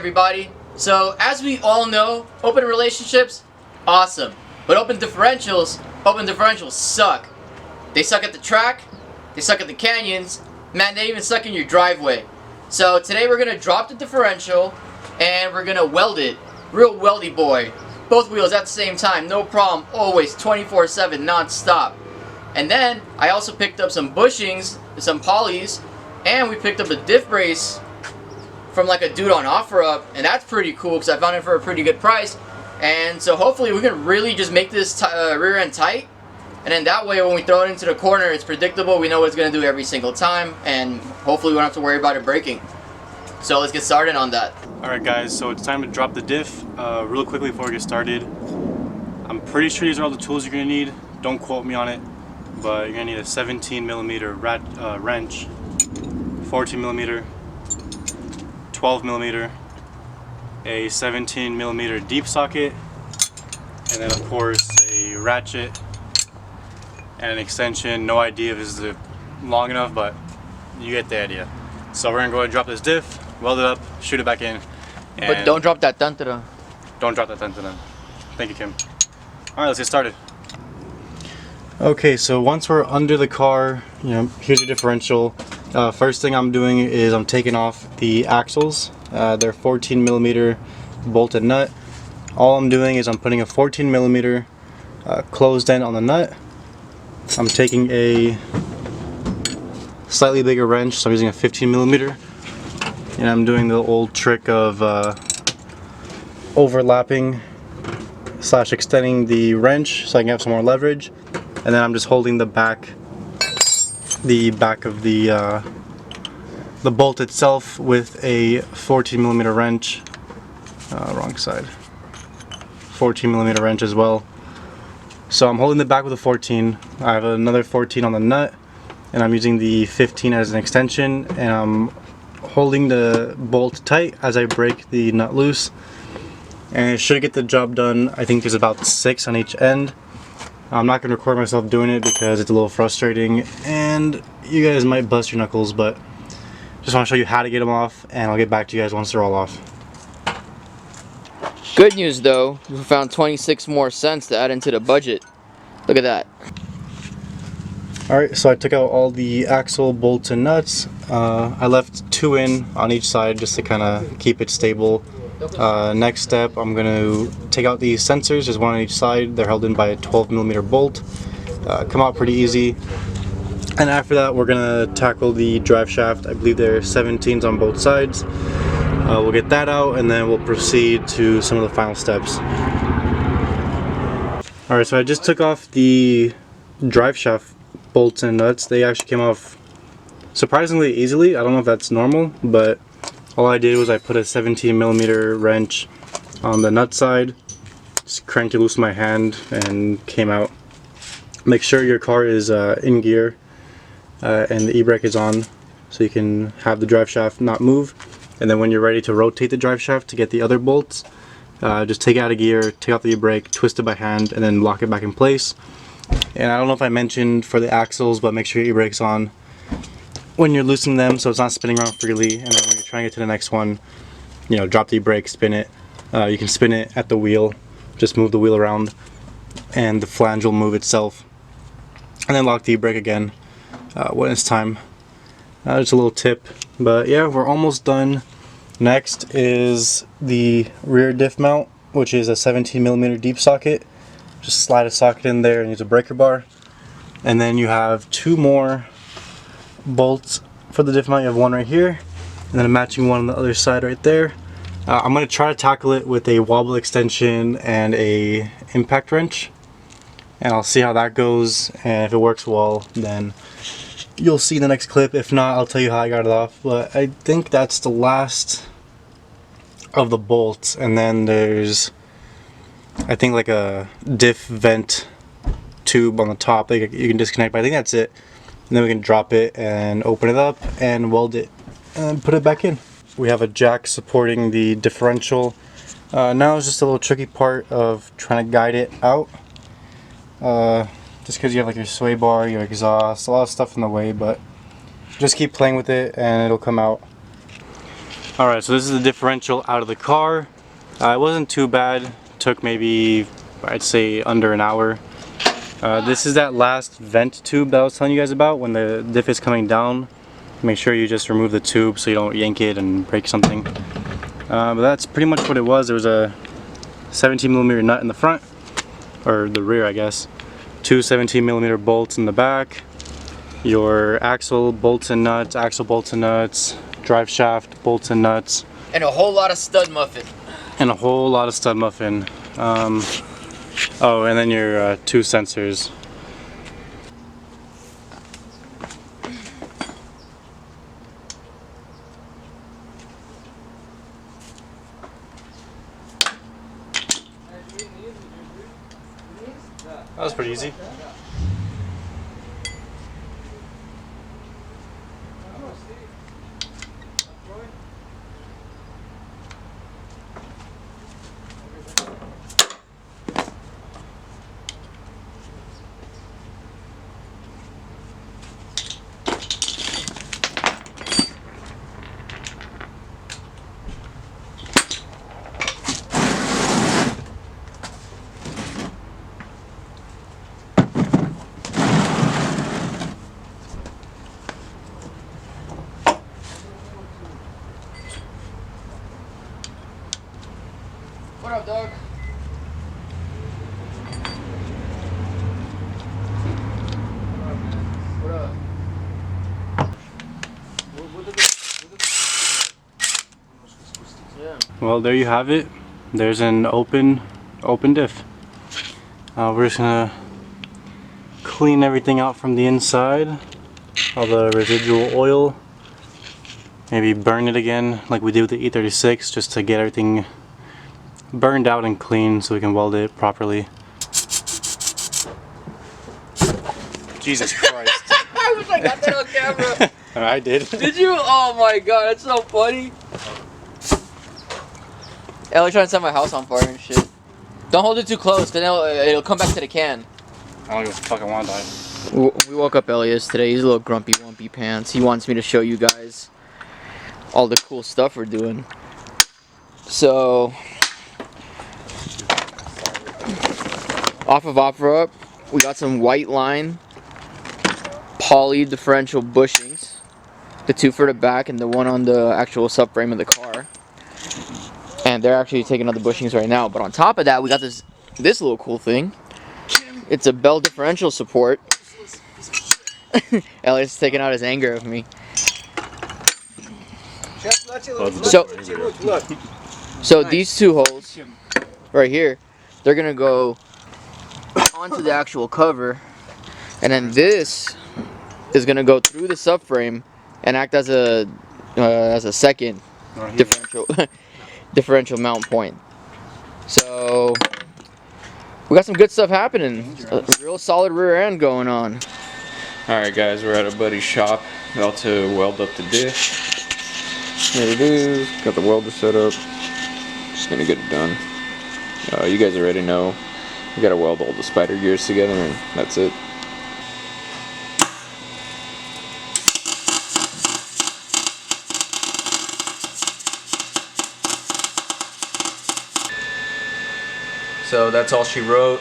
everybody. So as we all know, open relationships, awesome. But open differentials suck. They suck at the track, they suck at the canyons, man, they even suck in your driveway. So today we're gonna drop the differential and we're gonna weld it. Real weldy boy. Both wheels at the same time, no problem, always 24/7 non-stop. And then I also picked up some bushings, some polys, and we picked up a diff brace from like a dude on OfferUp, and that's pretty cool because I found it for a pretty good price. And so hopefully we can really just make this rear end tight, and then that way when we throw it into the corner it's predictable, we know what it's going to do every single time, and hopefully we don't have to worry about it breaking. So let's get started on that. Alright guys, so it's time to drop the diff. Real quickly before we get started, I'm pretty sure these are all the tools you're going to need. Don't quote me on it, but you're going to need a 17mm wrench, 14mm, 12mm, a 17mm deep socket, and then of course a ratchet and an extension. No idea if this is long enough, but you get the idea. So we're gonna go ahead and drop this diff, weld it up, shoot it back in. But don't drop that dun-ta-dun. Don't drop that dun-ta-dun. Thank you, Kim. Alright, let's get started. Okay, so once we're under the car, here's your differential. First thing I'm doing is I'm taking off the axles. They're 14mm bolt and nut. All I'm doing is I'm putting a 14mm closed end on the nut. I'm taking a slightly bigger wrench, so I'm using a 15mm, and I'm doing the old trick of overlapping / extending the wrench so I can have some more leverage, and then I'm just holding the back of the bolt itself with a 14mm wrench. Wrong side. 14mm wrench as well. So I'm holding the back with a 14. I have another 14 on the nut, and I'm using the 15 as an extension, and I'm holding the bolt tight as I break the nut loose, and it should get the job done. I think there's about 6 on each end. I'm not going to record myself doing it because it's a little frustrating and you guys might bust your knuckles, but just want to show you how to get them off, and I'll get back to you guys once they're all off. Good news though, we found 26 more cents to add into the budget. Look at that. Alright, so I took out all the axle bolts and nuts. I left 2 in on each side just to kind of keep it stable. Next step, I'm going to take out these sensors. There's 1 on each side. They're held in by a 12mm bolt. Come out pretty easy. And after that, we're going to tackle the drive shaft. I believe there are 17s on both sides. We'll get that out, and then we'll proceed to some of the final steps. Alright, so I just took off the drive shaft bolts and nuts. They actually came off surprisingly easily. I don't know if that's normal, but all I did was I put a 17mm wrench on the nut side, just cranked it loose with my hand, and came out. Make sure your car is in gear and the e-brake is on, so you can have the drive shaft not move. And then when you're ready to rotate the drive shaft to get the other bolts, just take it out of gear, take out the e-brake, twist it by hand, and then lock it back in place. And I don't know if I mentioned for the axles, but make sure your e-brake's on when you're loosening them so it's not spinning around freely. And then when you're trying to get to the next one, drop the e-brake, spin it. You can spin it at the wheel, just move the wheel around, and the flange will move itself. And then lock the e-brake again when it's time. Just a little tip, but yeah, we're almost done. Next is the rear diff mount, which is a 17mm deep socket. Just slide a socket in there and use a breaker bar. And then you have 2 more bolts for the diff mount. You have 1 right here, and then a matching 1 on the other side right there. I'm going to try to tackle it with a wobble extension and a impact wrench, and I'll see how that goes, and if it works well, then you'll see the next clip. If not, I'll tell you how I got it off. But I think that's the last of the bolts, and then there's, I think, like a diff vent tube on the top that you can disconnect, but I think that's it. And then we can drop it and open it up and weld it and put it back in. We have a jack supporting the differential. Now it's just a little tricky part of trying to guide it out. Just because you have like your sway bar, your exhaust, a lot of stuff in the way, but just keep playing with it and it'll come out. Alright, so this is the differential out of the car. It wasn't too bad. Took maybe, I'd say, under an hour. This is that last vent tube that I was telling you guys about when the diff is coming down. Make sure you just remove the tube so you don't yank it and break something. But that's pretty much what it was. There was a 17mm nut in the front, or the rear I guess. Two 17mm bolts in the back. Your axle bolts and nuts, drive shaft bolts and nuts. And a whole lot of stud muffin. Oh, and then your two sensors. That was pretty easy. What up, dog? What up? Yeah. Well, there you have it. There's an open diff. We're just gonna clean everything out from the inside, all the residual oil. Maybe burn it again like we did with the E36, just to get everything burned out and clean so we can weld it properly. Jesus Christ. I wish I got that on camera. I did. Did you? Oh my god, that's so funny. Ellie trying to set my house on fire and shit. Don't hold it too close, then it'll come back to the can. I don't give a fuck, I want to die. We woke up Elias today. He's a little grumpy wumpy pants. He wants me to show you guys all the cool stuff we're doing. So, off of OfferUp, we got some white line poly differential bushings. The two for the back and the one on the actual subframe of the car. And they're actually taking out the bushings right now. But on top of that, we got this little cool thing. It's a bell differential support. Elliot's taking out his anger of me. So these two holes right here, they're gonna go onto the actual cover, and then this is gonna go through the subframe and act as a second differential mount point. So we got some good stuff happening. A real solid rear end going on. Alright guys, we're at a buddy's shop, about to weld up the diff. There it is, got the welder set up, just gonna get it done. You guys already know, we gotta weld all the spider gears together and that's it. So that's all she wrote.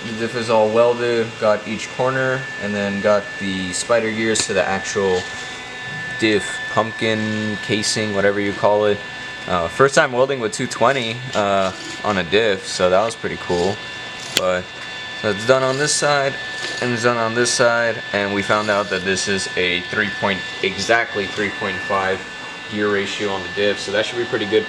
The diff is all welded, got each corner, and then got the spider gears to the actual diff pumpkin casing, whatever you call it. First time welding with 220 on a diff, so that was pretty cool. But so it's done on this side, and it's done on this side, and we found out that this is a exactly 3.5 gear ratio on the diff, so that should be pretty good.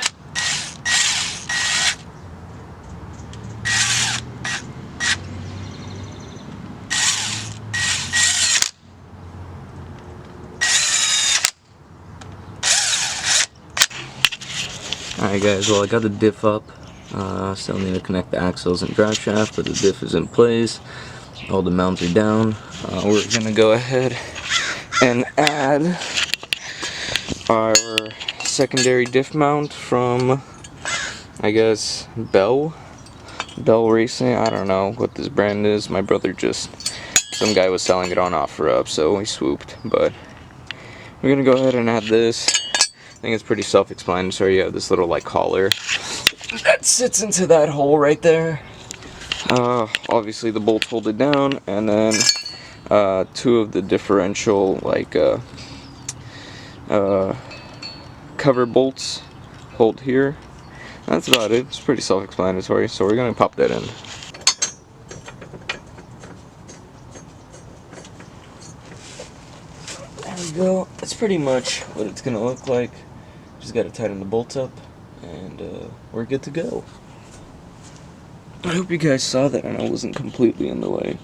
Alright guys, well I got the diff up, still need to connect the axles and drive shaft, but the diff is in place, all the mounts are down. We're gonna go ahead and add our secondary diff mount from, I guess, Bell Racing. I don't know what this brand is, my brother some guy was selling it on OfferUp, so we swooped, but we're gonna go ahead and add this. think it's pretty self-explanatory. You have this little like collar that sits into that hole right there. Obviously the bolts hold it down, and then 2 of the differential like cover bolts hold here. That's about it. It's pretty self-explanatory, so we're gonna pop that in. There we go. That's pretty much what it's gonna look like. Just gotta tighten the bolts up, and we're good to go. I hope you guys saw that and I wasn't completely in the way.